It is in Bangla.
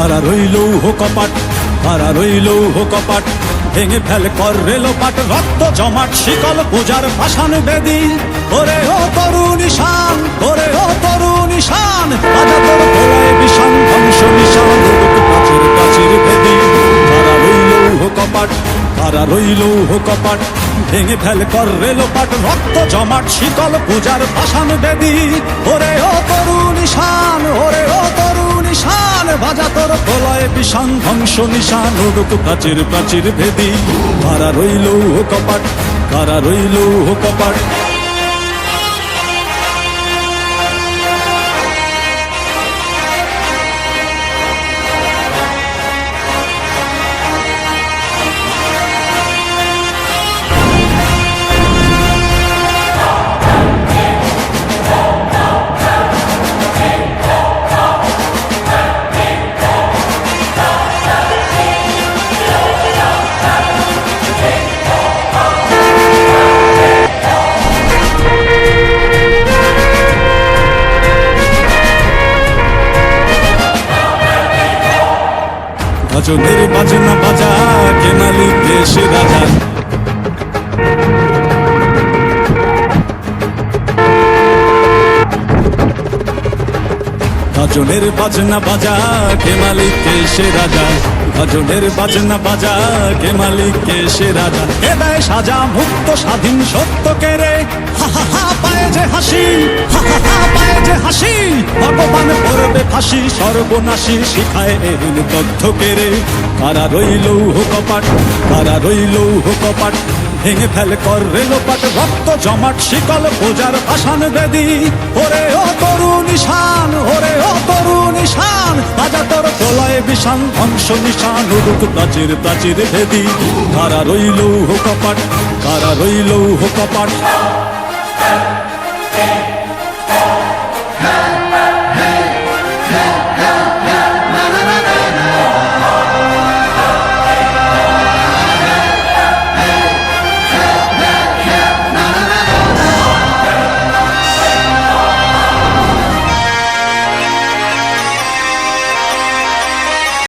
কারা রইল কপাট, কারা রইল কপাট, ভেঙে ফেল কর রেলোপাট, রক্ত জমাট শিকল পূজার পাষাণ বেদী। ওরে ও তরুণ ঈশান, ওরে ও তরুণ ঈশান, বাজা তোর গলায় বিষাণ ধ্বংস নিশান, প্রাচীর প্রাচীর ভেদী। কারা রইল কপাট, কারা রইল কপাট, ভেঙে ফেল কর রেলোপাট, রক্ত জমাট শিকল পূজার পাষাণ বেদী। ওরে ও তরুণ ঈশান, ওরে ও তরুণ ঈশান, বাজা তোর গলায় বিষাণ ধ্বংস নিশান, উড়ুক প্রাচীর প্রাচীর ভেদী। কারা রইল কপাট, কারা রইল কপাট। ভজনের বাজনা বাজা, কে মালিক কে সে রাজা। ভজনের বাজনা বাজা, কে মালিক কে সে রাজা। ভজনের বাজনা বাজা, কে মালিক কে সে রাজা। কে দেয় সাজা মুক্ত স্বাধীন সত্য কে রে, হা হা হা পায়ে যে হাসি, হা হা হা পায়ে যে হাসি। ভগবান করবে ফাঁসি সর্বনাশী, শিখায় এহেন তথ্য কে রে। কারা রইল কপাট, কারা রইল কপাট, ভেঙে ফেল কর রেলোপাট, রক্ত জমাট শিকল পূজার পাষাণ বেদী। ওরে ও তরুণ ঈশান, ওরে ও তরুণ ঈশান, বাজা তোর গলায় বিষাণ ধ্বংস নিশান, উড়ুক প্রাচীর প্রাচীর ভেদী। কারা রইল কপাট, কারা রইল কপাট।